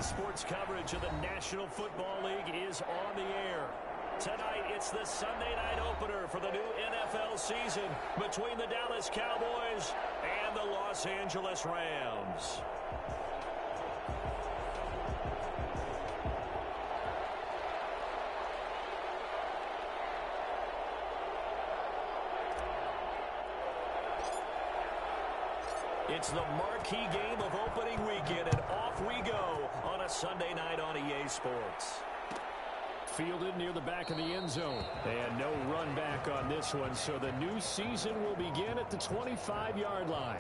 Sports coverage of the National Football League is on the air. Tonight, it's the Sunday night opener for the new NFL season between the Dallas Cowboys and the Los Angeles Rams. It's the marquee game of opening weekend, and off we go on a Sunday night on EA Sports. Fielded near the back of the end zone. And no run back on this one, so the new season will begin at the 25-yard line.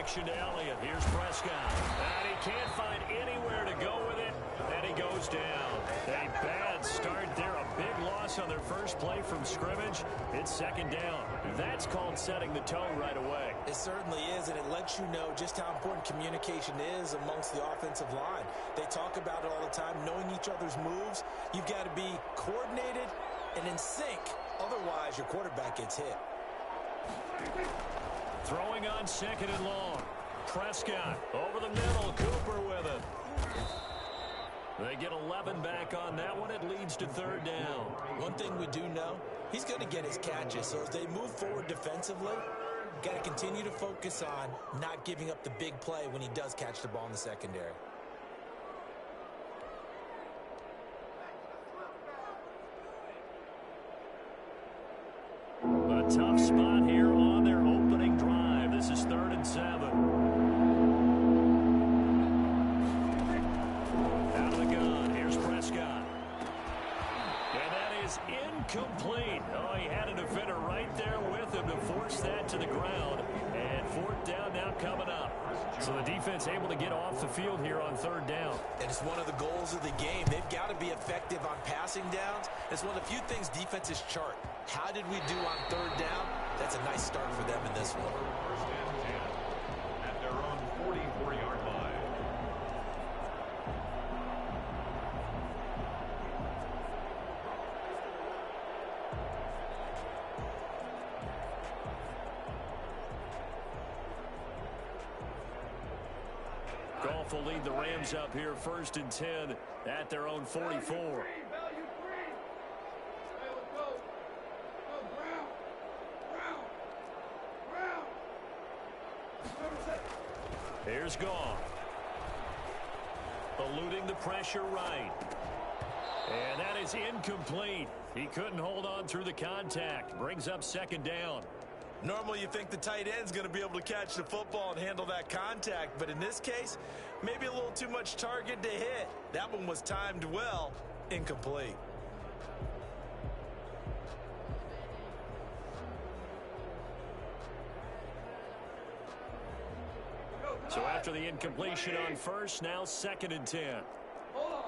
To Elliott. Here's Prescott. And he can't find anywhere to go with it. And he goes down. A bad start there. A big loss on their first play from scrimmage. It's second down. That's called setting the tone right away. It certainly is, and it lets you know just how important communication is amongst the offensive line. They talk about it all the time, knowing each other's moves. You've got to be coordinated and in sync. Otherwise, your quarterback gets hit. Throwing on second and long. Prescott over the middle. Cooper with it. They get 11 back on that one. It leads to third down. One thing we do know, he's going to get his catches. So as they move forward defensively, got to continue to focus on not giving up the big play when he does catch the ball in the secondary. A tough spot here on their opening drive. This is 3rd and 7. Out of the gun. Here's Prescott. And that is incomplete. Oh, he had a defender right there with him to force that to the ground. And 4th down now coming up. So the defense able to get off the field here on 3rd down. And it's one of the goals of the game. They've got to be effective on passing downs. It's one of the few things defenses chart. How did we do on 3rd down? That's a nice start for them in this one. First and 10 at their own 44-yard line. Goff will lead the Rams up here 1st and 10 at their own 44. Here's Goff. Eluding the pressure right. And that is incomplete. He couldn't hold on through the contact. Brings up 2nd down. Normally you think the tight end's going to be able to catch the football and handle that contact, but in this case, maybe a little too much target to hit. That one was timed well, incomplete. So after the incompletion on first, now 2nd and 10. Hold on.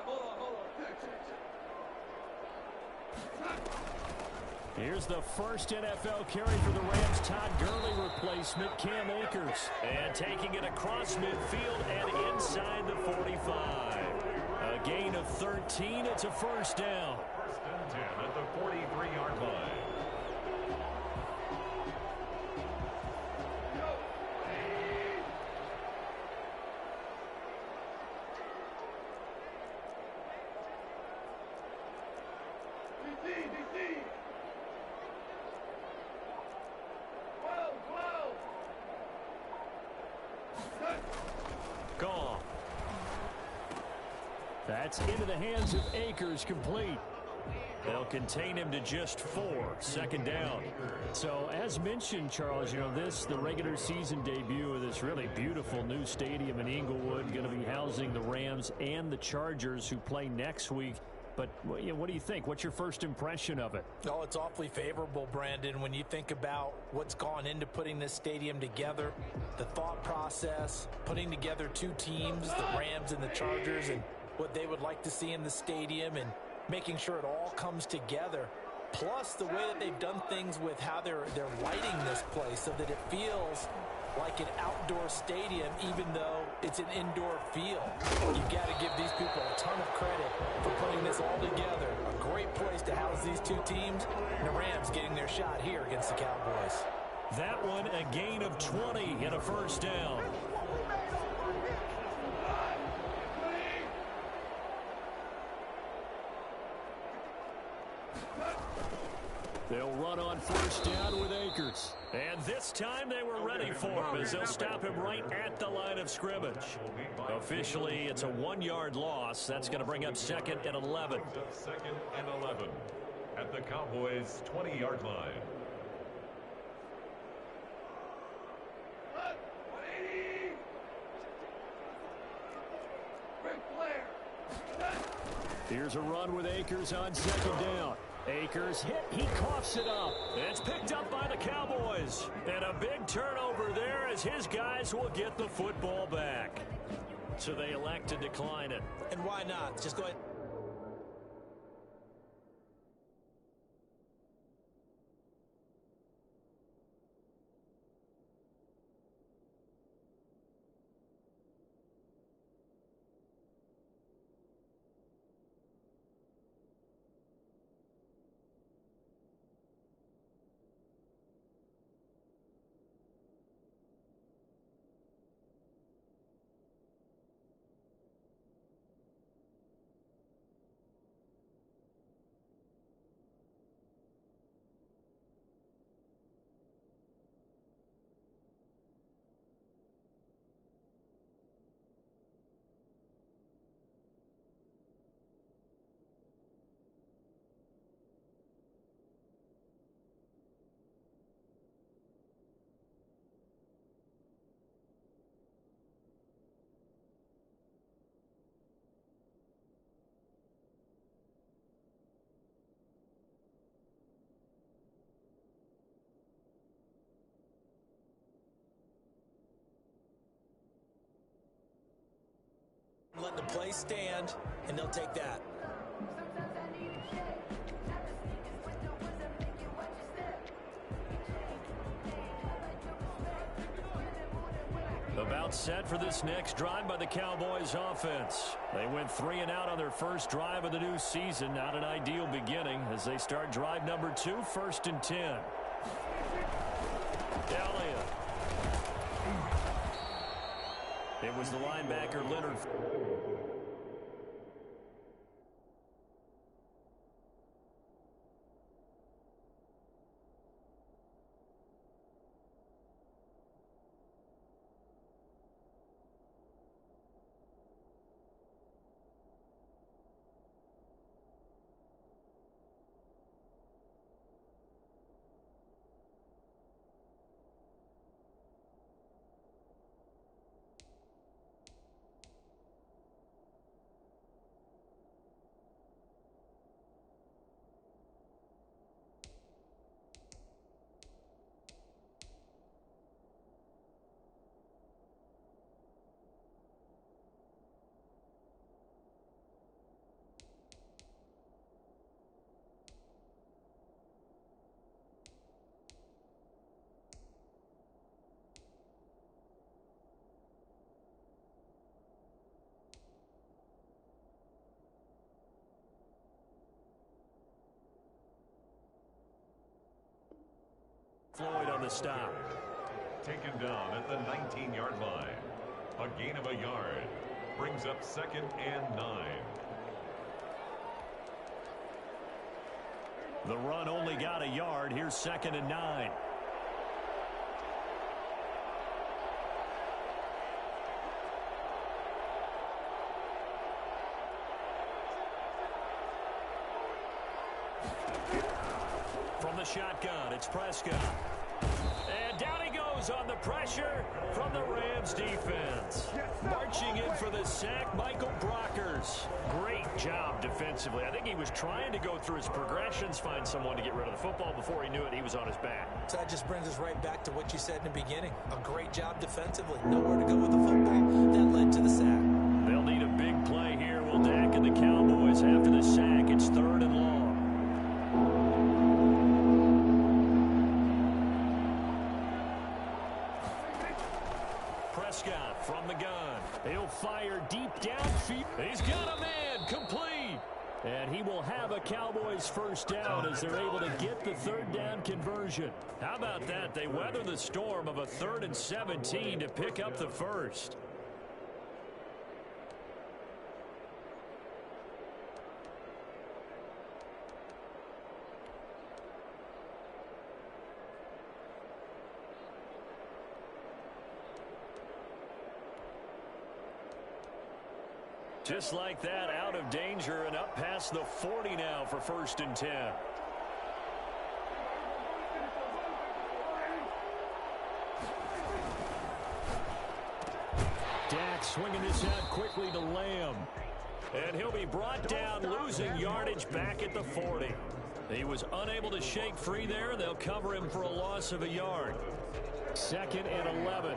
Here's the first NFL carry for the Rams. Todd Gurley replacement, Cam Akers. And taking it across midfield and inside the 45. A gain of 13. It's a 1st down. 1st and 10 at the 43-yard line. Gone. That's into the hands of Akers, complete. They'll contain him to just 4. 2nd down. So, as mentioned, Charles, this, the regular season debut of this really beautiful new stadium in Inglewood, going to be housing the Rams and the Chargers who play next week. But what do you think? What's your first impression of it? Oh, it's awfully favorable, Brandon, when you think about what's gone into putting this stadium together, the thought process, putting together two teams, the Rams and the Chargers, and what they would like to see in the stadium. And making sure it all comes together. Plus, the way that they've done things with how they're lighting this place so that it feels like an outdoor stadium, even though it's an indoor field. You've got to give these people a ton of credit for putting this all together. A great place to house these two teams. And the Rams getting their shot here against the Cowboys. That one, a gain of 20 and a first down. They'll run on first down with Akers. And this time they were ready for him as they'll stop him right at the line of scrimmage. Officially, it's a 1-yard loss. That's going to bring up 2nd and 11. 2nd and 11 at the Cowboys' 20-yard line. Here's a run with Akers on 2nd down. Akers hit, he coughs it up. It's picked up by the Cowboys. And a big turnover there as his guys will get the football back. So they elect to decline it. And why not? Just go ahead. Let the play stand, and they'll take that. About set for this next drive by the Cowboys offense. They went 3 and out on their first drive of the new season. Not an ideal beginning as they start drive number 2, 1st and 10. Elliott. It was the linebacker, Leonard. Floyd on the stop. Taken down at the 19-yard line. A gain of a yard. Brings up 2nd and 9. The run only got a yard. Here's 2nd and 9. From the shotgun, it's Prescott. And down he goes on the pressure from the Rams defense. Marching in for the sack, Michael Brockers. Great job defensively. I think he was trying to go through his progressions, find someone to get rid of the football. Before he knew it, he was on his back. So that just brings us right back to what you said in the beginning. A great job defensively. Nowhere to go with the football. That led to the sack. They'll need a big play here. Will Dak and the Cowboys yards after the sack. It's 3rd and long. Prescott from the gun. He'll fire deep downfield. He's got a man. Complete. And he will have a Cowboys first down as they're able to get the 3rd down conversion. How about that? They weather the storm of a 3rd and 17 to pick up the first. Just like that, out of danger and up past the 40 now for 1st and 10. Dak swinging this out quickly to Lamb. And he'll be brought down, losing yardage back at the 40. He was unable to shake free there. They'll cover him for a loss of a yard. 2nd and 11.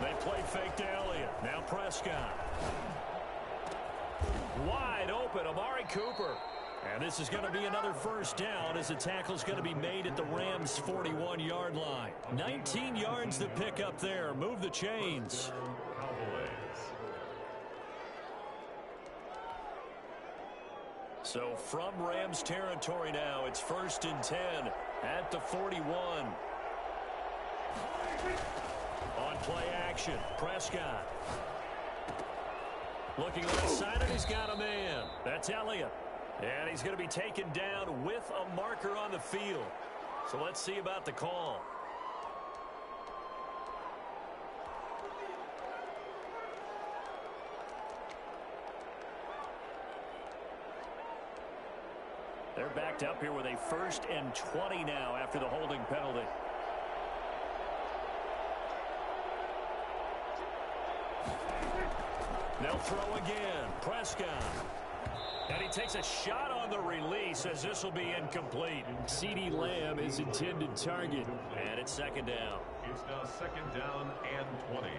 They play fake to Elliott. Now Prescott. Wide open, Amari Cooper. And this is going to be another first down as the tackle's going to be made at the Rams' 41-yard line. 19 yards to pick up there. Move the chains. So from Rams territory now, it's 1st and 10 at the 41. On play action, Prescott. Looking left side, and he's got a man. That's Elliott. And he's going to be taken down with a marker on the field. So let's see about the call. They're backed up here with a 1st and 20 now after the holding penalty. They'll throw again. Prescott. And he takes a shot on the release as this will be incomplete. CeeDee Lamb is intended target. And it's 2nd down. It's now 2nd down and 20.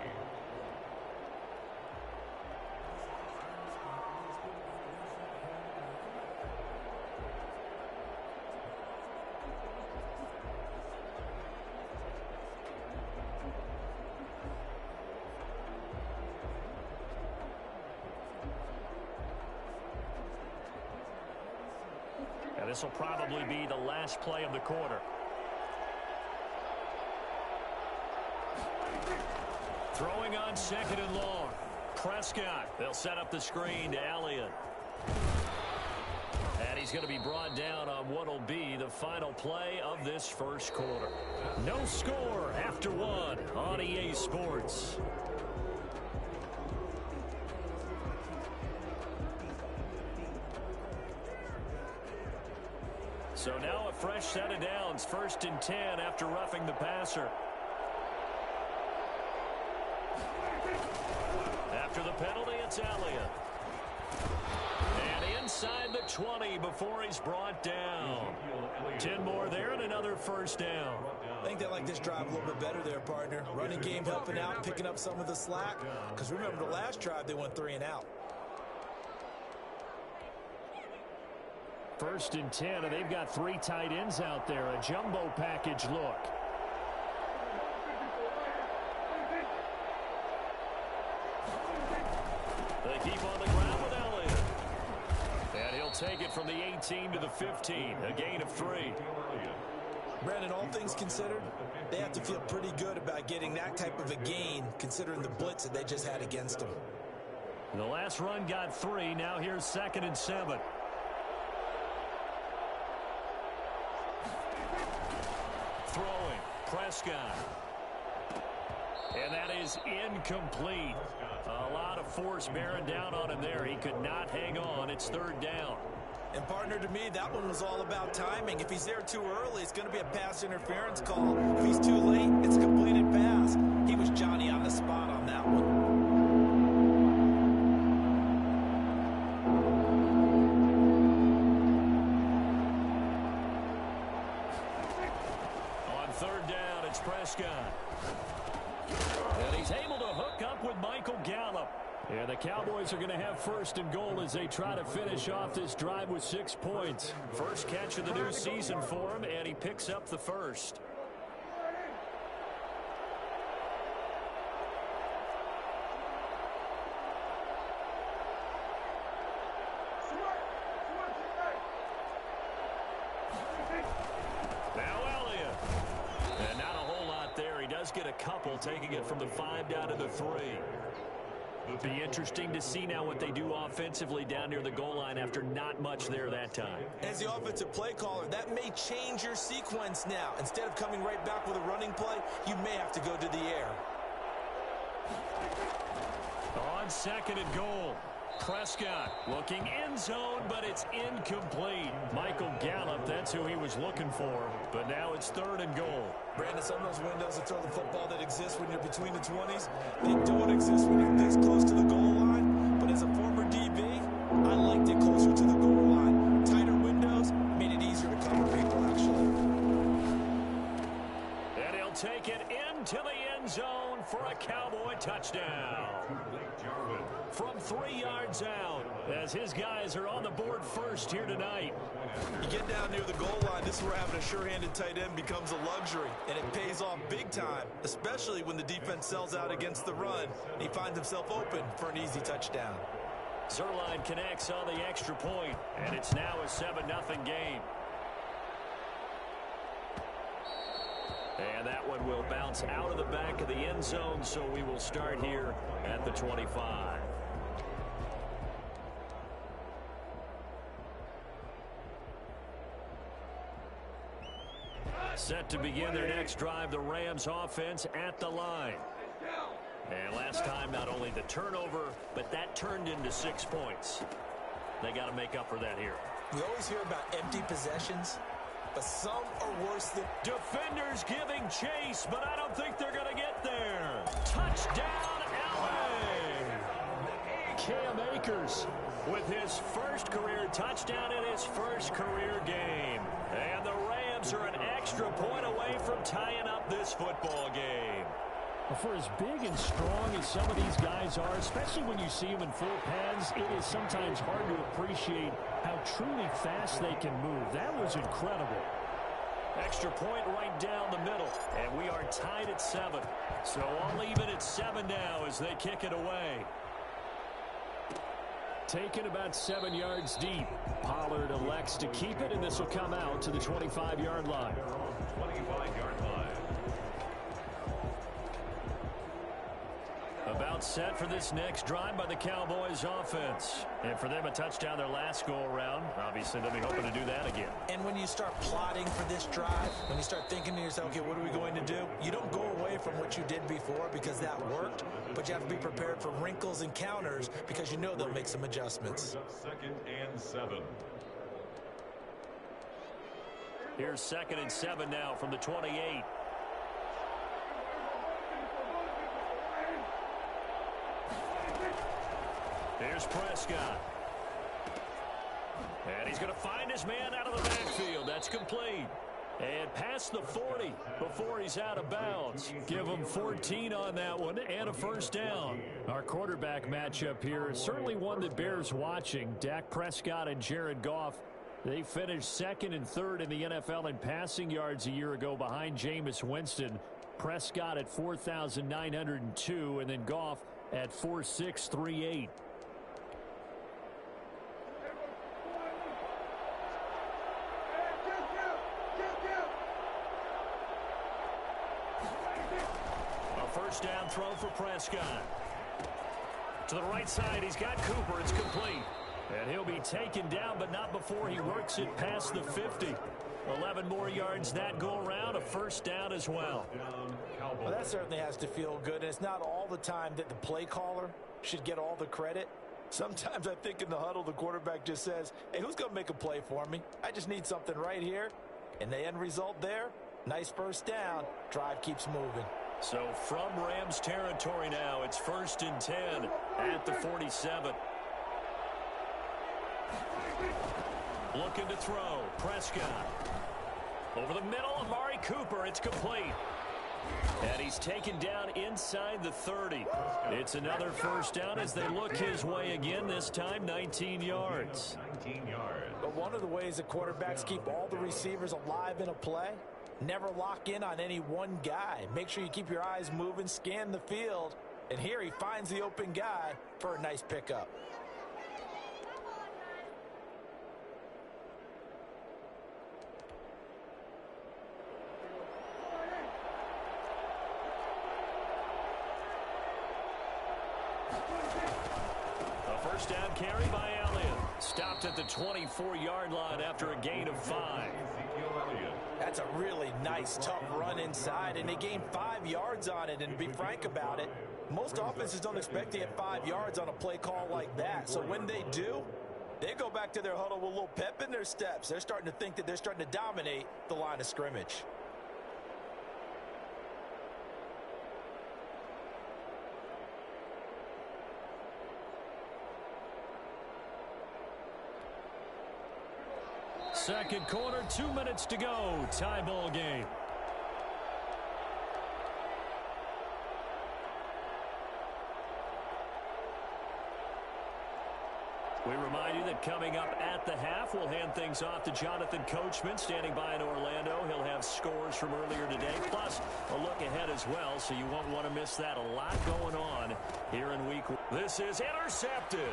This will probably be the last play of the quarter. Throwing on 2nd and long. Prescott. They'll set up the screen to Elliott. And he's going to be brought down on what will be the final play of this first quarter. No score after 1 on EA Sports. So now a fresh set of downs. 1st and 10 after roughing the passer. After the penalty, it's Elliott. And inside the 20 before he's brought down. 10 more there and another first down. I think they like this drive a little bit better there, partner. Running game helping out, picking up some of the slack. Because remember, the last drive, they went 3 and out. 1st and 10, and they've got 3 tight ends out there. A jumbo package look. They keep on the ground with Elliott. And he'll take it from the 18 to the 15. A gain of 3. Brandon, all things considered, they have to feel pretty good about getting that type of a gain, considering the blitz that they just had against them. The last run got 3. Now here's 2nd and 7. Throwing, Prescott. And that is incomplete. A lot of force bearing down on him there. He could not hang on. It's 3rd down. And partner, to me, that one was all about timing. If he's there too early, it's going to be a pass interference call. If he's too late, it's a completed pass. He was Johnny on the spot on that one. Prescott. And he's able to hook up with Michael Gallup. And the Cowboys are going to have first and goal as they try to finish off this drive with 6 points. First catch of the new season for him, and he picks up the first. Get a couple, taking it from the 5 down to the 3. It'll be interesting to see now what they do offensively down near the goal line after not much there that time. As the offensive play caller, that may change your sequence now. Instead of coming right back with a running play, you may have to go to the air. On second and goal, Prescott looking end zone, but it's incomplete. Michael Gallup, that's who he was looking for, but now it's third and goal. Brandon, some of those windows to throw the football that exist when you're between the 20s, they don't exist when you're this close to the goal line. But as a former DB, I liked it closer to the goal line. Tighter windows made it easier to cover people, actually. And he'll take it into the end zone for a Cowboy touchdown. From 3 yards out, as his guys are on the board first here tonight. You get down near the goal line, this is where having a sure-handed tight end becomes a luxury, and it pays off big time, especially when the defense sells out against the run. He finds himself open for an easy touchdown. Zuerlein connects on the extra point, and it's now a 7-0 game. And that one will bounce out of the back of the end zone, so we will start here at the 25. Set to begin their next drive, the Rams offense at the line. And last time, not only the turnover, but that turned into 6 points. They got to make up for that here. We always hear about empty possessions, but some are worse than... Defenders giving chase, but I don't think they're going to get there. Touchdown, LA! Cam Akers with his first career touchdown in his first career game. And the Rams are an extra point away from tying up this football game. For as big and strong as some of these guys are, especially when you see them in full pads, it is sometimes hard to appreciate how truly fast they can move. That was incredible. Extra point right down the middle, and we are tied at 7. So all even at 7 now as they kick it away. Taken about 7 yards deep. Pollard elects to keep it, and this will come out to the 25-yard line. 25-yard line. About set for this next drive by the Cowboys offense. And for them, a touchdown their last go-around. Obviously, they'll be hoping to do that again. And when you start plotting for this drive, when you start thinking to yourself, okay, what are we going to do? You don't go away from what you did before because that worked, but you have to be prepared for wrinkles and counters because you know they'll make some adjustments. Second and 7. Here's 2nd and 7 now from the 28. Here's Prescott. And he's going to find his man out of the backfield. That's complete. And past the 40 before he's out of bounds. Give him 14 on that one and a first down. Our quarterback matchup here is certainly one that bears watching. Dak Prescott and Jared Goff. They finished 2nd and 3rd in the NFL in passing yards a year ago behind Jameis Winston. Prescott at 4,902 and then Goff at 4,638. First down throw for Prescott. To the right side, he's got Cooper. It's complete. And he'll be taken down, but not before he works it past the 50. 11 more yards that go around, a first down as well. Well, that certainly has to feel good, and it's not all the time that the play caller should get all the credit. Sometimes I think in the huddle, the quarterback just says, hey, who's going to make a play for me? I just need something right here. And the end result there, nice first down. Drive keeps moving. So from Rams territory now, it's 1st and 10 at the 47. Looking to throw. Prescott. Over the middle, Amari Cooper. It's complete. And he's taken down inside the 30. It's another first down as they look his way again, this time 19 yards. 19 yards. But one of the ways that quarterbacks keep all the receivers alive in a play, never lock in on any one guy. Make sure you keep your eyes moving, scan the field. And here he finds the open guy for a nice pickup. A first down carry by Elliott. Stopped at the 24-yard line after a gain of 5. That's a really nice, tough run inside, and they gained 5 yards on it. And to be frank about it, most offenses don't expect to get 5 yards on a play call like that. So when they do, they go back to their huddle with a little pep in their steps. They're starting to think that they're starting to dominate the line of scrimmage. Second quarter, 2 minutes to go. Tie ball game. We remind you that coming up at the half, we'll hand things off to Jonathan Coachman, standing by in Orlando. He'll have scores from earlier today, plus a look ahead as well, so you won't want to miss that. A lot going on here in week one. This is intercepted.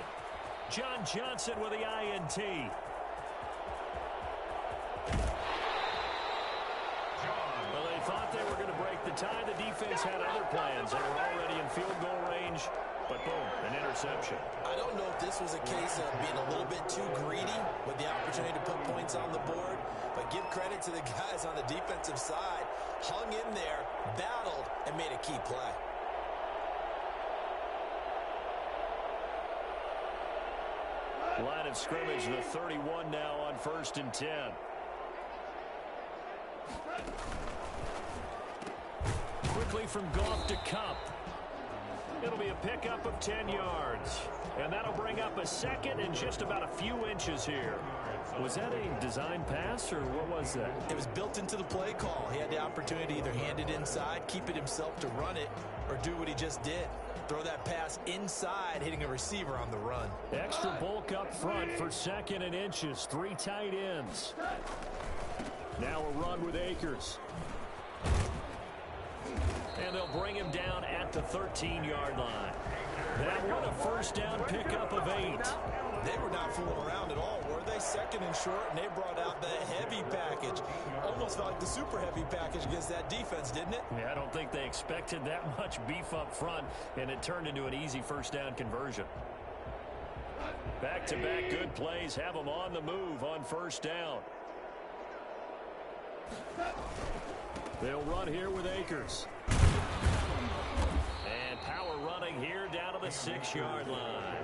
John Johnson with the INT. Well, they thought they were going to break the tie. The defense had other plans. They were already in field goal range, but boom, an interception. I don't know if this was a case of being a little bit too greedy with the opportunity to put points on the board, but give credit to the guys on the defensive side. Hung in there, battled, and made a key play. Line of scrimmage, the 31 now on 1st and 10. Quickly from Goff to Kupp. It'll be a pickup of 10 yards. And that'll bring up a second and just about a few inches here. Was that a design pass, or what was that? It was built into the play call. He had the opportunity to either hand it inside, keep it himself to run it, or do what he just did. Throw that pass inside, hitting a receiver on the run. Extra bulk up front for 2nd and inches. 3 tight ends. Now a run with Akers. And they'll bring him down at the 13-yard line. That one a first down pickup of 8. They were not fooling around at all, were they? 2nd and short, and they brought out the heavy package. Almost felt like the super heavy package against that defense, didn't it? Yeah, I don't think they expected that much beef up front, and it turned into an easy first down conversion. Back-to-back good plays have them on the move on first down. They'll run here with Akers. And power running here down to the 6-yard line.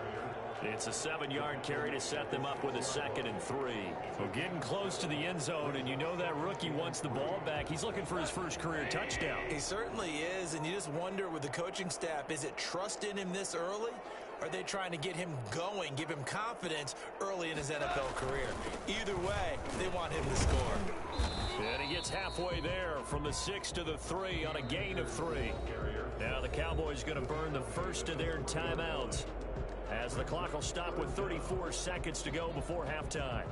It's a 7-yard carry to set them up with a 2nd and 3. Well, getting close to the end zone, and you know that rookie wants the ball back. He's looking for his first career touchdown. He certainly is, and you just wonder with the coaching staff, is it trust in him this early? Or are they trying to get him going, give him confidence early in his NFL career? Either way, they want him to score. And he gets halfway there from the 6 to the 3 on a gain of 3. Now the Cowboys going to burn the first of their timeouts as the clock will stop with 34 seconds to go before halftime.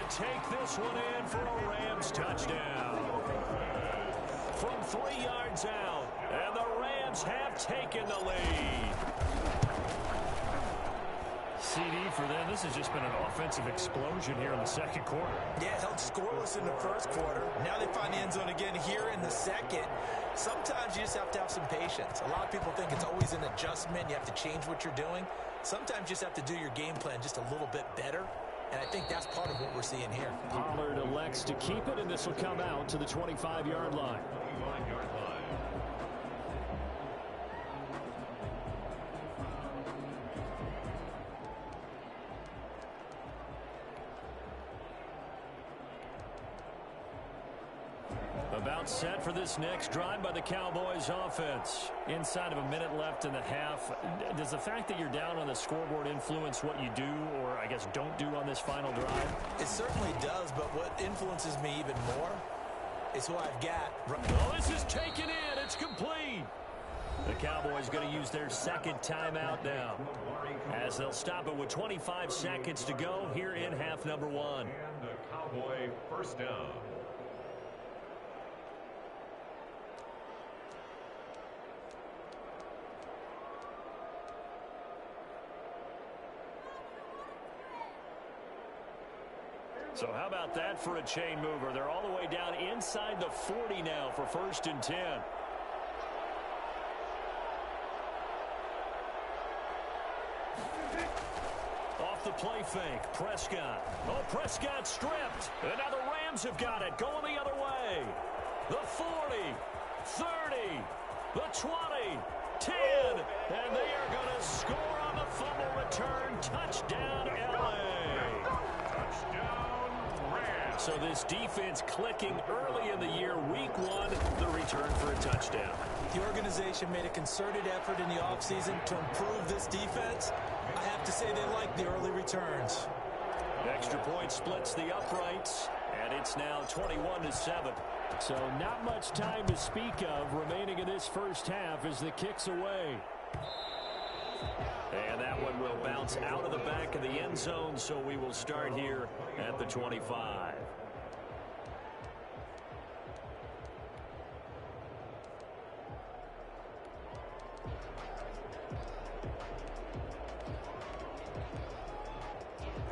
Take this one in for a Rams touchdown. From 3 yards out, and the Rams have taken the lead. CD for them. This has just been an offensive explosion here in the second quarter. Yeah, held scoreless in the first quarter. Now they find the end zone again here in the second. Sometimes you just have to have some patience. A lot of people think it's always an adjustment. You have to change what you're doing. Sometimes you just have to do your game plan just a little bit better. And I think that's part of what we're seeing here. Pollard elects to keep it, and this will come out to the 25-yard line. About set for this next drive by the Cowboys offense. Inside of a minute left in the half. Does the fact that you're down on the scoreboard influence what you do, or I guess don't do on this final drive? It certainly does, but what influences me even more is who I've got. Oh, this is taken in. It's complete. The Cowboys going to use their second timeout now, as they'll stop it with 25 seconds to go here in half number one. And a Cowboy first down. So how about that for a chain mover? They're all the way down inside the 40 now for 1st and 10. Off the play fake, Prescott. Oh, Prescott stripped. And now the Rams have got it, going the other way. The 40, 30, the 20, 10. And they are going to score on the fumble return. Touchdown, LA. So this defense clicking early in the year, week one, the return for a touchdown. The organization made a concerted effort in the offseason to improve this defense. I have to say they like the early returns. Extra point splits the uprights, and it's now 21-7. So not much time to speak of remaining in this first half as the kick's away. And that one will bounce out of the back of the end zone, so we will start here at the 25.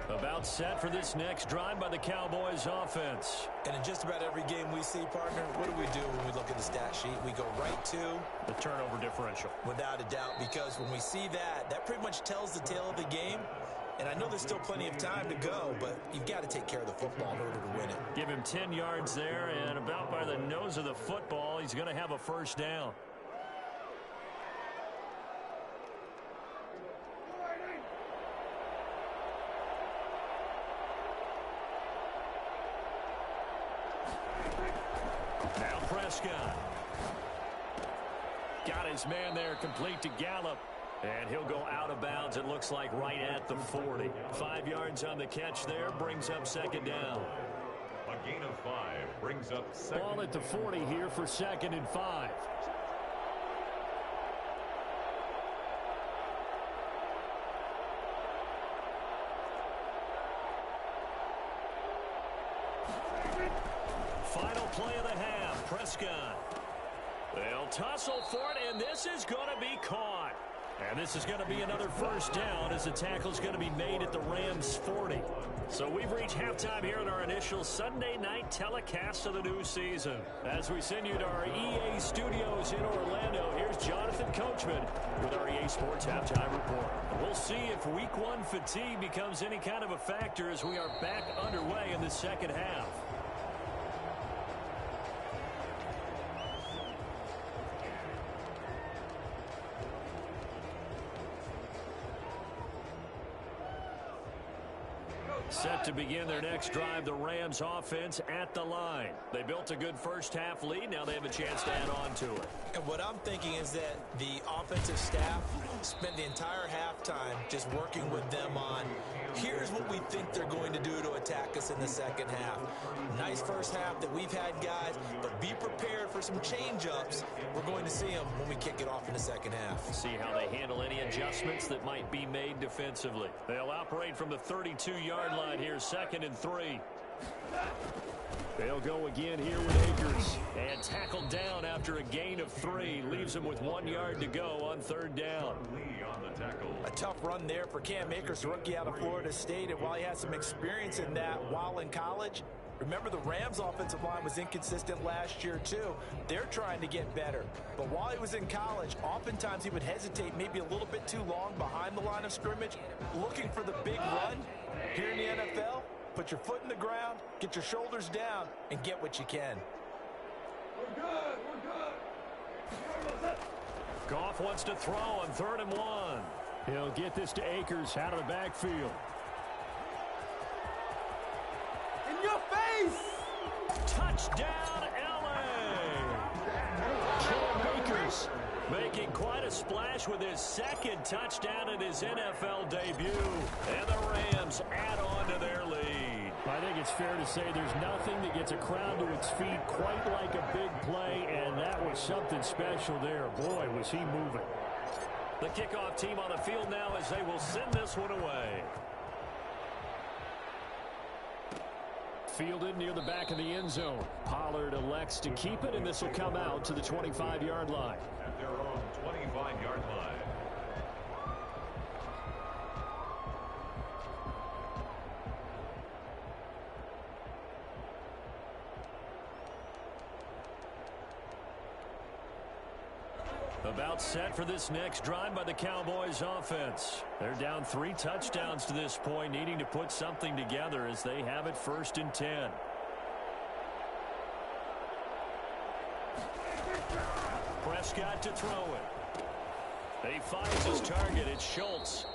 About set for this next drive by the Cowboys offense. And in just about every game we see, partner, what do when we look at the stat sheet? We go right to the turnover differential. Without a doubt, because when we see that, that pretty much tells the tale of the game. And I know there's still plenty of time to go, but you've got to take care of the football in order to win it. Give him 10 yards there, and about by the nose of the football, he's going to have a first down. Now Prescott. Got his man there, complete to Gallup. And he'll go out of bounds, it looks like, right at the 40. 5 yards on the catch there, brings up second down. A gain of 5 brings up second. Ball at the 40 here for 2nd and 5. Final play of the half, Prescott. They'll tussle for it, and this is going to be caught. And this is going to be another first down as the tackle's going to be made at the Rams 40. So we've reached halftime here in our initial Sunday night telecast of the new season. As we send you to our EA studios in Orlando, here's Jonathan Coachman with our EA Sports Halftime Report. We'll see if week one fatigue becomes any kind of a factor as we are back underway in the second half. Set to begin their next drive, the Rams offense at the line. They built a good first half lead. Now they have a chance to add on to it. And what I'm thinking is that the offensive staff spent the entire halftime just working with them on, here's what we think they're going to do to attack us in the second half. Nice first half that we've had, guys, but be prepared for some change-ups. We're going to see them when we kick it off in the second half. See how they handle any adjustments that might be made defensively. They'll operate from the 32-yard line here, 2nd and 3. They'll go again here with Akers. And tackled down after a gain of 3. Leaves him with 1 yard to go on 3rd down. A tough run there for Cam Akers, rookie out of Florida State. And while he has some experience in that while in college, remember the Rams offensive line was inconsistent last year too. They're trying to get better. But while he was in college, oftentimes he would hesitate maybe a little bit too long behind the line of scrimmage, looking for the big run. Here in the NFL, put your foot in the ground, get your shoulders down, and get what you can. We're good. We're good. Goff wants to throw on 3rd and 1. He'll get this to Akers out of the backfield. In your face! Touchdown, LA! Making quite a splash with his second touchdown in his NFL debut. And the Rams add on to their lead. I think it's fair to say there's nothing that gets a crowd to its feet quite like a big play, and that was something special there. Boy, was he moving. The kickoff team on the field now as they will send this one away. Fielded near the back of the end zone. Pollard elects to keep it, and this will come out to the 25-yard line. At their own 25-yard line. About set for this next drive by the Cowboys offense. They're down 3 touchdowns to this point, needing to put something together as they have it 1st and 10. Prescott to throw it. He finds his target. It's Schultz.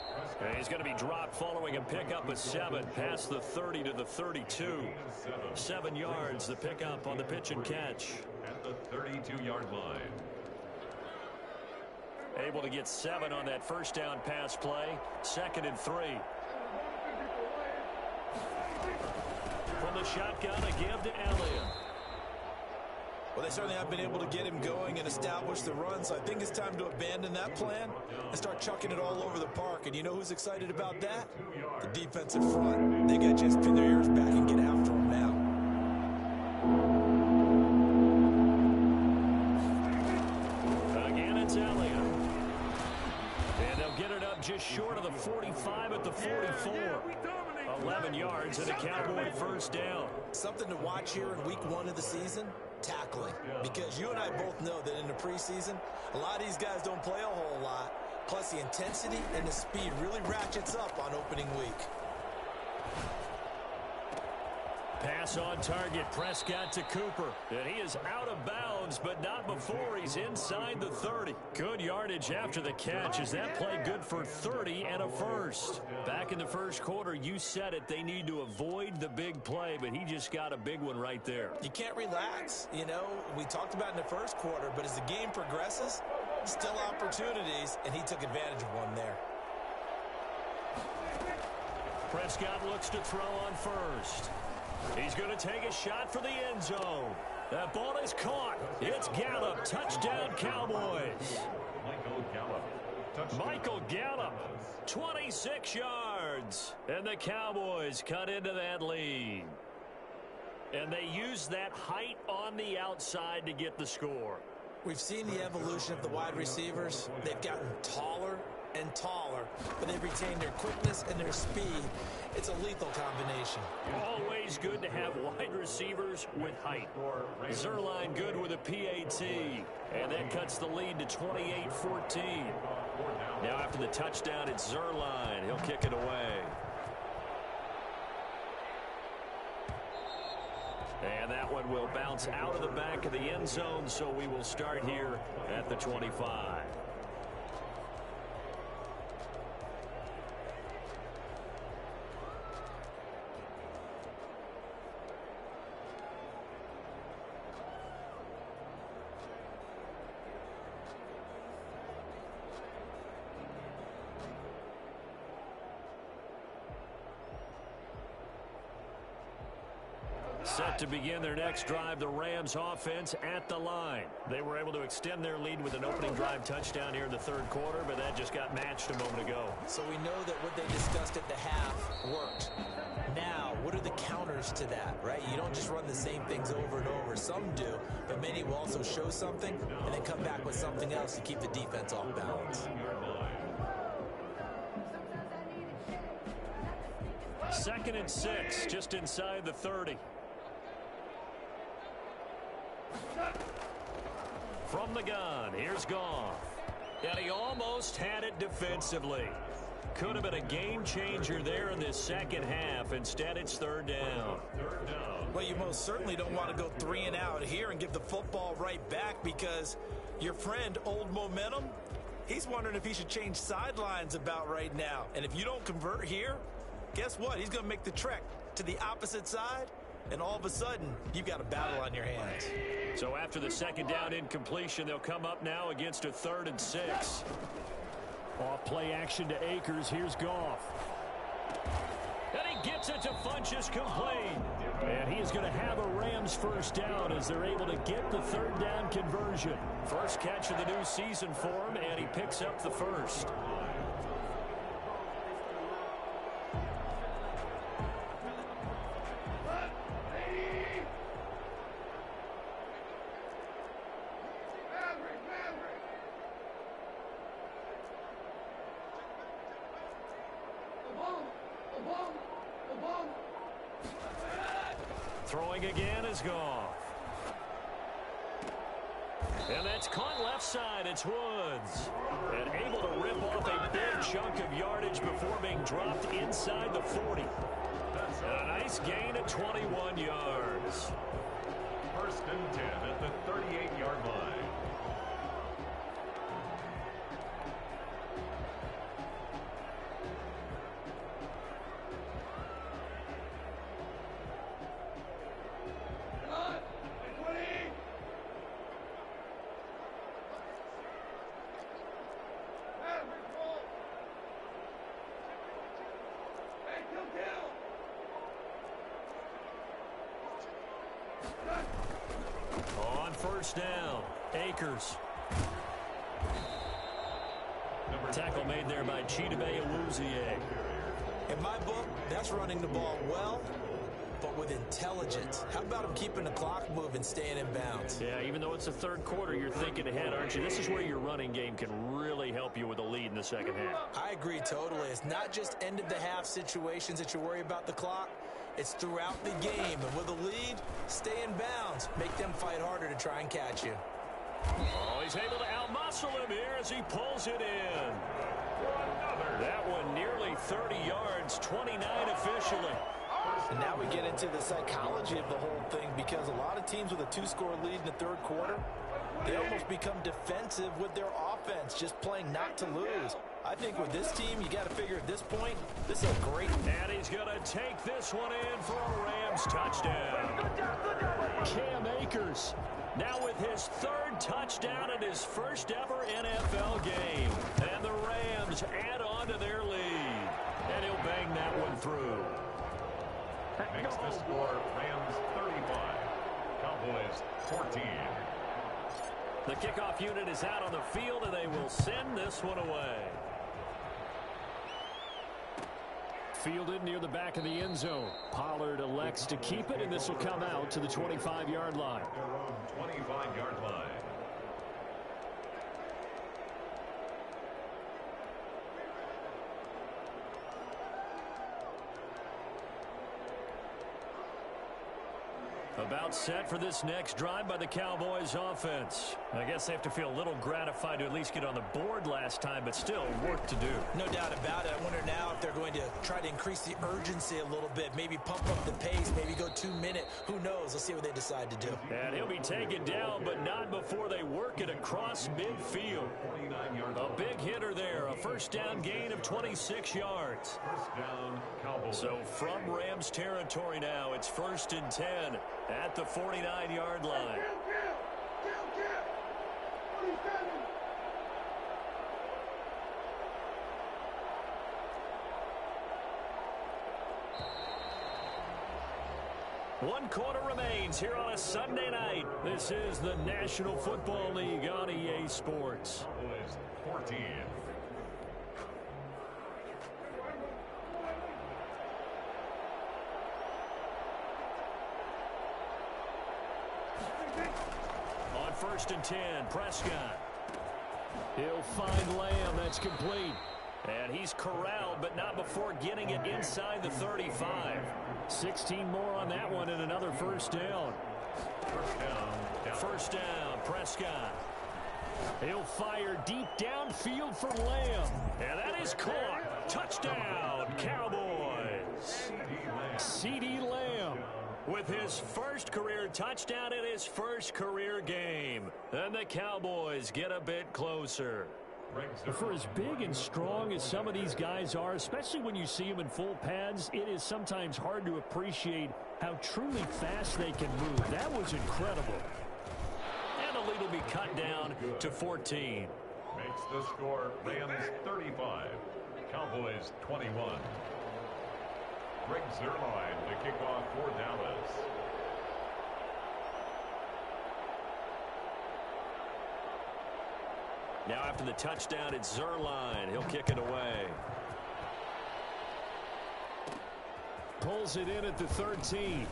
And he's going to be dropped following a pickup of 7 past the 30 to the 32. 7 yards, the pickup on the pitch and catch. At the 32-yard line. Able to get 7 on that first down pass play. 2nd and 3. From the shotgun, a give to Elliott. Well, they certainly have been able to get him going and establish the run, so I think it's time to abandon that plan and start chucking it all over the park. And you know who's excited about that? The defensive front. They got to just pin their ears back and get after him now. Again, it's Elliott. And they'll get it up just short of the 45 at the 44. 11 yards and a Cowboy first down. Something to watch here in week 1 of the season, tackling. Because you and I both know that in the preseason, a lot of these guys don't play a whole lot. Plus the intensity and the speed really ratchets up on opening week. Pass on target, Prescott to Cooper. And he is out of bounds, but not before he's inside the 30. Good yardage after the catch. Is that play good for 30 and a first? Back in the first quarter, you said it, they need to avoid the big play, but he just got a big one right there. You can't relax. You know, we talked about in the first quarter, but as the game progresses, still opportunities, and he took advantage of one there. Prescott looks to throw on first. He's going to take a shot for the end zone. That ball is caught. It's Gallup. Touchdown, Cowboys. Michael Gallup, 26 yards. And the Cowboys cut into that lead. And they use that height on the outside to get the score. We've seen the evolution of the wide receivers. They've gotten taller and taller, but they've retained their quickness and their speed. It's a lethal combination. Always good to have wide receivers with height. Zuerlein good with a PAT, and that cuts the lead to 28-14. Now after the touchdown, it's Zuerlein. He'll kick it away. And that one will bounce out of the back of the end zone, so we will start here at the 25. Set to begin their next drive, the Rams offense at the line. They were able to extend their lead with an opening drive touchdown here in the third quarter, but that just got matched a moment ago. So we know that what they discussed at the half worked. Now, what are the counters to that, right? You don't just run the same things over and over. Some do, but many will also show something and then come back with something else to keep the defense off balance. 2nd and 6, just inside the 30. From the gun, here's Goff. And he almost had it defensively. Could have been a game changer there in this second half. Instead, it's 3rd down. Well, you most certainly don't want to go 3 and out here and give the football right back, because your friend, Old Momentum, he's wondering if he should change sidelines about right now. And if you don't convert here, guess what? He's going to make the trek to the opposite side and all of a sudden, you've got a battle on your hands. So after the second down incompletion, they'll come up now against a 3rd and 6. Off play action to Akers. Here's Goff. And he gets it to Funchess complete. And he is going to have a Rams first down as they're able to get the 3rd down conversion. First catch of the new season for him, and he picks up the first. Throwing again is Goff. And that's caught left side. It's Woods. And able to rip off a big chunk of yardage before being dropped inside the 40. And a nice gain at 21 yards. 1st and 10 at the 38-yard line. On first down, Akers. Tackle made there by Chidobe Awuzie. In my book, that's running the ball well, but with intelligence. How about him keeping the clock moving, staying in bounds? Yeah, even though it's the 3rd quarter, you're thinking ahead, aren't you? This is where your running game can really help you with a lead in the second half. I agree totally. It's not just end-of-the-half situations that you worry about the clock. It's throughout the game. And with a lead, stay in bounds. Make them fight harder to try and catch you. Oh, he's able to outmuscle him here as he pulls it in. That one nearly 30 yards, 29 officially. And now we get into the psychology of the whole thing, because a lot of teams with a 2-score lead in the 3rd quarter, they almost become defensive with their offense, just playing not to lose. I think with this team, you got to figure at this point, this is a great... And he's going to take this one in for a Rams touchdown. Cam Akers now with his 3rd touchdown in his first ever NFL game. And the Rams add on to their lead. And he'll bang that one through. Makes the score Rams 35, Cowboys 14. The kickoff unit is out on the field, and they will send this one away. Fielded near the back of the end zone. Pollard elects to keep it, and this will come out to the 25-yard line. Their own 25-yard line. About set for this next drive by the Cowboys offense. I guess they have to feel a little gratified to at least get on the board last time, but still work to do. No doubt about it. I wonder now if they're going to try to increase the urgency a little bit, maybe pump up the pace, maybe go 2-minute. Who knows? Let's see what they decide to do. And he'll be taken down, but not before they work it across midfield. A big hitter there, a first down gain of 26 yards. First down, Cowboys. So from Rams territory now, it's 1st and 10 at the 49-yard line. One quarter remains here on a Sunday night. This is the National Football League on EA Sports. Cowboys 14. On 1st and 10, Prescott. He'll find Lamb. That's complete. And he's corralled, but not before getting it inside the 35. 16 more on that one and another first down. First down, Prescott. He'll fire deep downfield for Lamb. And that is caught. Touchdown, Cowboys. CeeDee Lamb with his first career touchdown in his first career game. And the Cowboys get a bit closer. For as big and strong as some of these guys are, especially when you see them in full pads, it is sometimes hard to appreciate how truly fast they can move. That was incredible. And the lead will be cut down to 14. Makes the score Rams 35, Cowboys 21. Greg Zuerlein to kick off for Dallas. Now after the touchdown, it's Zuerlein. He'll kick it away. Pulls it in at the 13.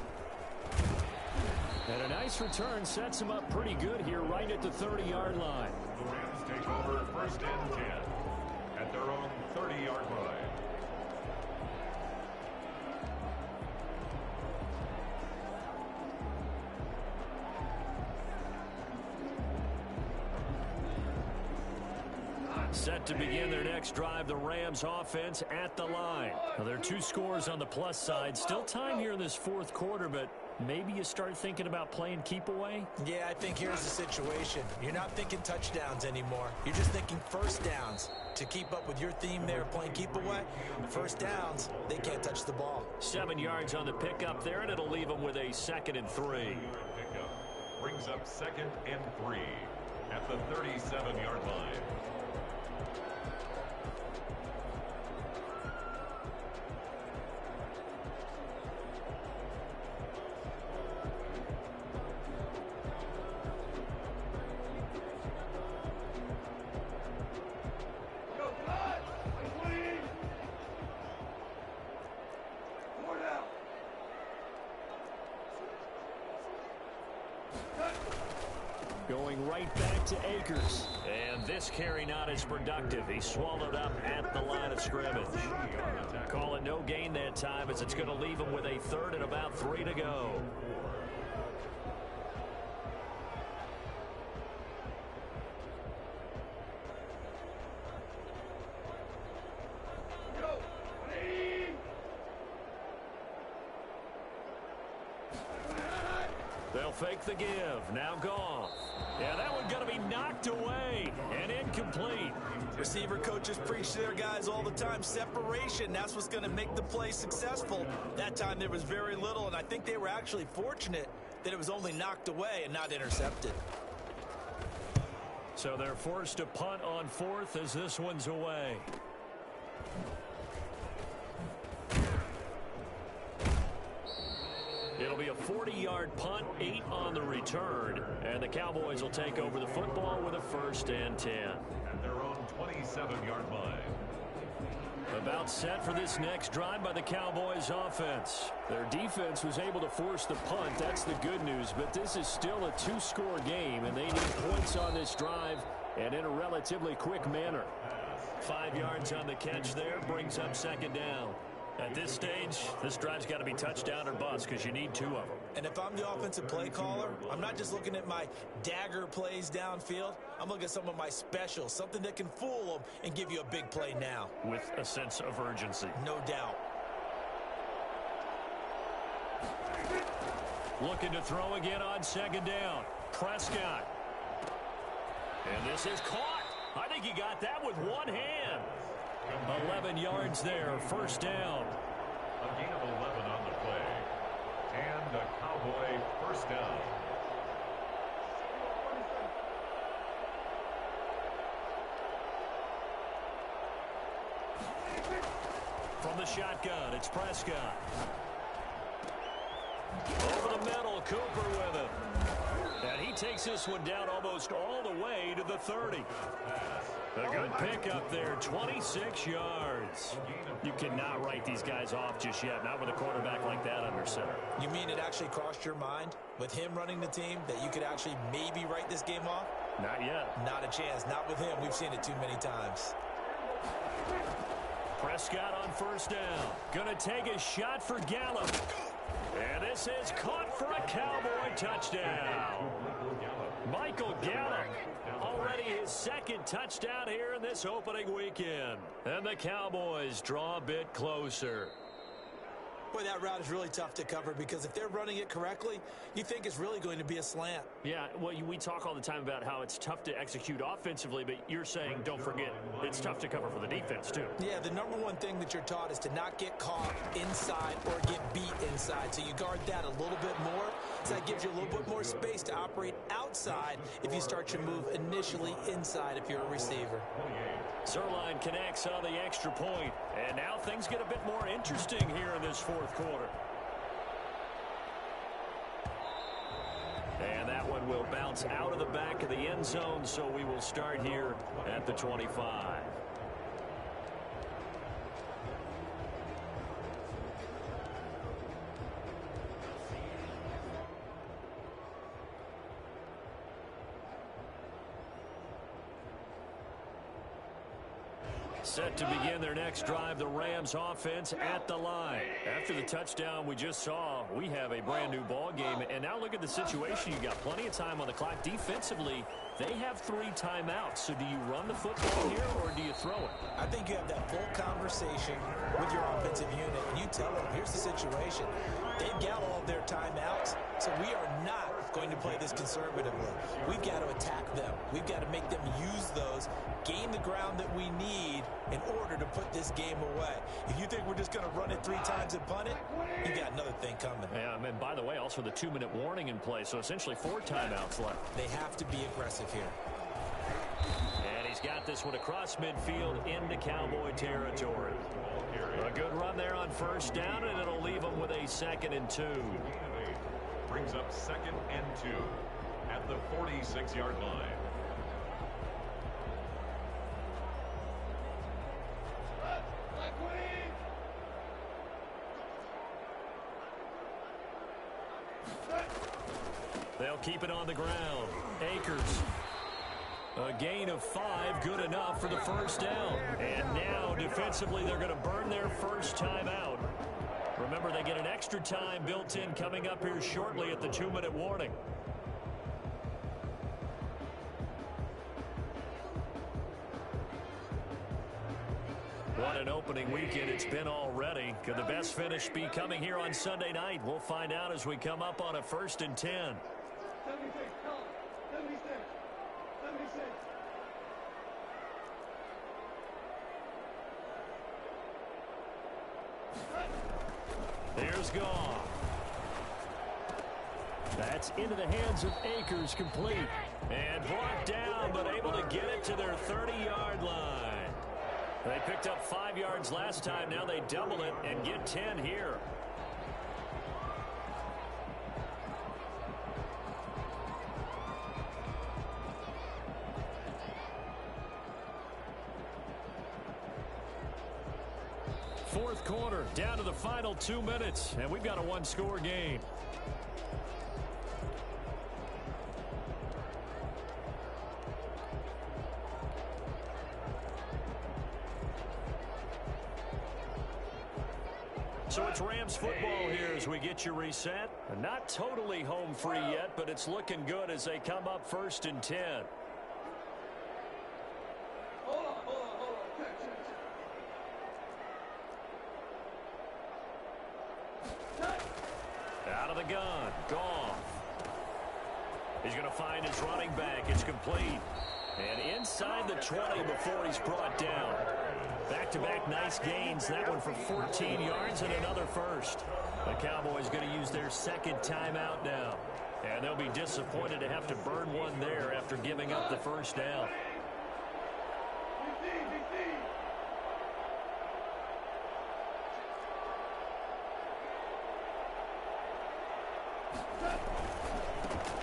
And a nice return sets him up pretty good here right at the 30-yard line. The Rams take over 1st and 10 at their own 30-yard line. Set to begin their next drive, the Rams offense at the line. Well, there are 2 scores on the plus side. Still time here in this 4th quarter, but maybe you start thinking about playing keep away? Yeah, I think here's the situation. You're not thinking touchdowns anymore. You're just thinking first downs. To keep up with your theme there, playing keep away, first downs, they can't touch the ball. 7 yards on the pickup there, and it'll leave them with a 2nd and 3. Pickup brings up 2nd and 3 at the 37-yard line. Going right back to Akers. And this carry not as productive. He swallowed up at the line of scrimmage. Call it no gain that time, as it's going to leave him with a 3rd and about 3 to go. They'll fake the give. Now Goff. Yeah, that one going to be knocked away and incomplete. Receiver coaches preach to their guys all the time. Separation, that's what's going to make the play successful. That time there was very little, and I think they were actually fortunate that it was only knocked away and not intercepted. So they're forced to punt on 4th as this one's away. It'll be a 40-yard punt, 8 on the return, and the Cowboys will take over the football with a 1st and 10. At their own 27-yard line. About set for this next drive by the Cowboys offense. Their defense was able to force the punt. That's the good news, but this is still a 2-score game, and they need points on this drive and in a relatively quick manner. 5 yards on the catch there, brings up 2nd down. At this stage, this drive's got to be touchdown or bust because you need 2 of them. And if I'm the offensive play caller, I'm not just looking at my dagger plays downfield. I'm looking at some of my specials, something that can fool them and give you a big play now. With a sense of urgency. No doubt. Looking to throw again on 2nd down. Prescott. And this is caught. I think he got that with one hand. 11 yards there, 1st down. A gain of 11 on the play. And a Cowboy 1st down. From the shotgun, it's Prescott. Over the middle, Cooper with him. And he takes this one down almost all the way to the 30. A good pickup there, 26 yards. You cannot write these guys off just yet, not with a quarterback like that under center. You mean it actually crossed your mind with him running the team that you could actually maybe write this game off? Not yet. Not a chance. Not with him. We've seen it too many times. Prescott on 1st down. Gonna take a shot for Gallup. And this is caught for a Cowboy touchdown. Michael Gallup, already his 2nd touchdown here in this opening weekend. And the Cowboys draw a bit closer. Boy, that route is really tough to cover because if they're running it correctly, you think it's really going to be a slant. Yeah, well, we talk all the time about how it's tough to execute offensively, but you're saying, don't forget, it's tough to cover for the defense, too. Yeah, the number one thing that you're taught is to not get caught inside or get beat inside. So you guard that a little bit more. So that gives you a little bit more space to operate outside if you start your move initially inside if you're a receiver. Zuerlein connects on the extra point, and now things get a bit more interesting here in this fourth quarter. And that one will bounce out of the back of the end zone, so we will start here at the 25. Set to begin their next drive, the Rams offense at the line. After the touchdown we just saw, we have a brand new ball game. And now look at the situation. You got plenty of time on the clock. Defensively, they have 3 timeouts. So do you run the football here or do you throw it? I think you have that full conversation with your offensive unit, and you tell them, here's the situation. They've got all of their timeouts, so we are not going to play this conservatively. We've got to attack them. We've got to make them use those, gain the ground that we need in order to put this game away. If you think we're just going to run it 3 times and punt it, you got another thing coming. Yeah, and by the way, also the 2-minute warning in play, so essentially 4 timeouts left. They have to be aggressive here. And he's got this one across midfield into Cowboy territory. A good run there on first down, and it'll leave them with a 2nd and 2. Brings up 2nd and 2 at the 46-yard line. They'll keep it on the ground. Akers. A gain of 5, good enough for the first down. And now, defensively, they're going to burn their first time out. Remember, they get an extra time built in coming up here shortly at the 2-minute warning. What an opening weekend it's been already. Could the best finish be coming here on Sunday night? We'll find out as we come up on a 1st and 10. 76, 76, 76. Here's Goff. That's into the hands of Akers, complete. And brought down, but able to get it to their 30-yard line. They picked up 5 yards last time. Now they double it and get 10 here. Fourth quarter, down to the final 2 minutes, and we've got a 1-score game. So it's Rams football here as we get you reset. Not totally home free yet, but it's looking good as they come up 1st and 10. Hold on. Check. Out of the gun, Goff. He's going to find his running back. It's complete. And inside the 20 before he's brought down. Back-to-back nice gains. That one for 14 yards and another first. The Cowboys going to use their 2nd timeout now. And they'll be disappointed to have to burn one there after giving up the first down.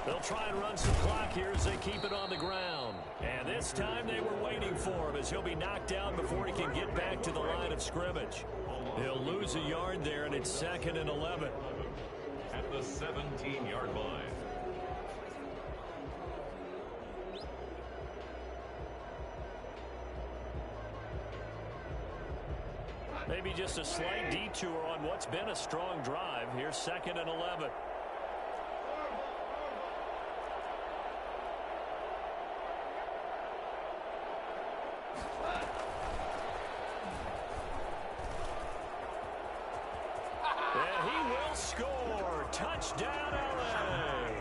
They'll try and run some clock here as they keep it on the ground. And this time they were waiting for him as he'll be knocked down before he can get back to the line of scrimmage. He'll lose a yard there, and it's 2nd and 11. At the 17-yard line. Maybe just a slight detour on what's been a strong drive. Here's 2nd and 11. will score. Touchdown, L.A.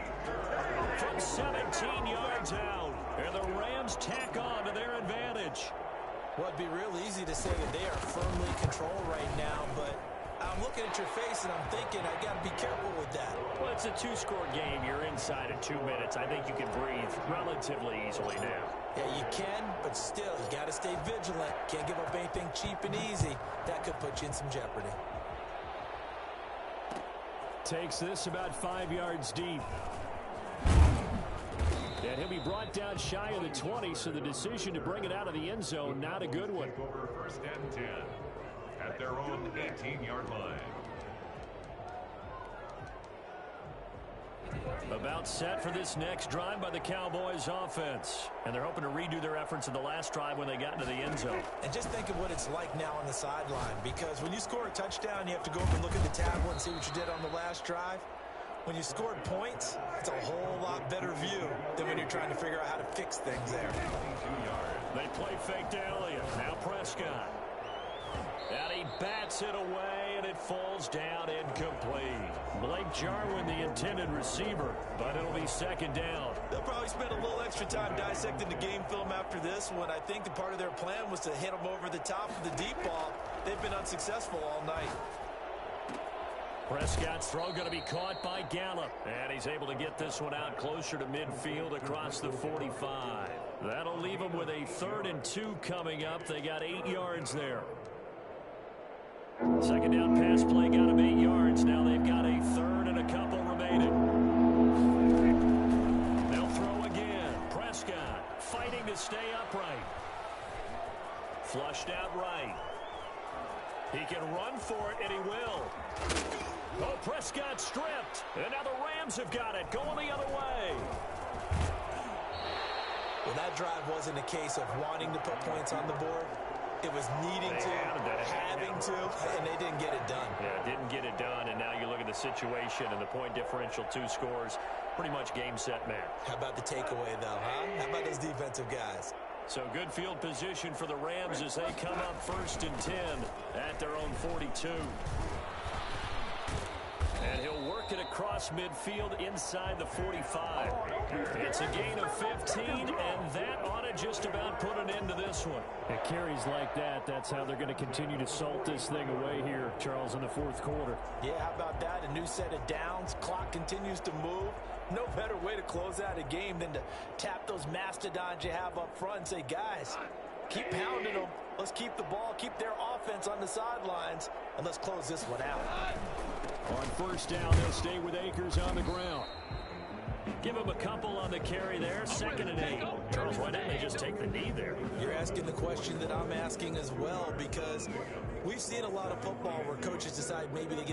From 17 yards out. And the Rams tack on to their advantage. Well, it'd be real easy to say that they are firmly controlled right now, but I'm looking at your face and I'm thinking I got to be careful with that. Well, it's a two-score game. You're inside of 2 minutes. I think you can breathe relatively easily now. Yeah, you can, but still, you got to stay vigilant. Can't give up anything cheap and easy. That could put you in some jeopardy. Takes this about 5 yards deep. And he'll be brought down shy of the 20, so the decision to bring it out of the end zone, not a good one. Take over 1st and 10 at their own 18-yard line. About set for this next drive by the Cowboys offense. And they're hoping to redo their efforts in the last drive when they got into the end zone. And just think of what it's like now on the sideline, because when you score a touchdown, you have to go over and look at the tablet and see what you did on the last drive. When you scored points, it's a whole lot better view than when you're trying to figure out how to fix things there. They play fake to Elliott. Now Prescott. And he bats it away, and it falls down incomplete. Blake Jarwin, the intended receiver, but it'll be 2nd down. They'll probably spend a little extra time dissecting the game film after this one. I think the part of their plan was to hit them over the top of the deep ball. They've been unsuccessful all night. Prescott's throw going to be caught by Gallup. And he's able to get this one out closer to midfield across the 45. That'll leave them with a 3rd and 2 coming up. They got 8 yards there. 2nd down pass play got them 8 yards. Now they've got a 3rd and a couple remaining. They'll throw again. Prescott fighting to stay upright. Flushed out right. He can run for it, and he will. Oh, Prescott stripped. And now the Rams have got it. Going the other way. Well, that drive wasn't a case of wanting to put points on the board. It was needing to, having to, and they didn't get it done. Yeah, didn't get it done, and now you look at the situation and the point differential, 2 scores, pretty much game, set, match. How about the takeaway, though, huh? How about those defensive guys? So good field position for the Rams as they come up 1st and 10 at their own 42. And he'll work it across midfield inside the 45. It's a gain of 15, and that ought to just about put an end to this one. It carries like that. That's how they're going to continue to salt this thing away here, Charles, in the 4th quarter. Yeah, how about that? A new set of downs. Clock continues to move. No better way to close out a game than to tap those mastodons you have up front and say, guys, keep pounding them. Let's keep the ball, keep their offense on the sidelines, and let's close this one out. On 1st down, they'll stay with Akers on the ground. Give him a couple on the carry there. 2nd and 8. Charles, why didn't they just take the knee there? You're asking the question that I'm asking as well, because we've seen a lot of football where coaches decide maybe they give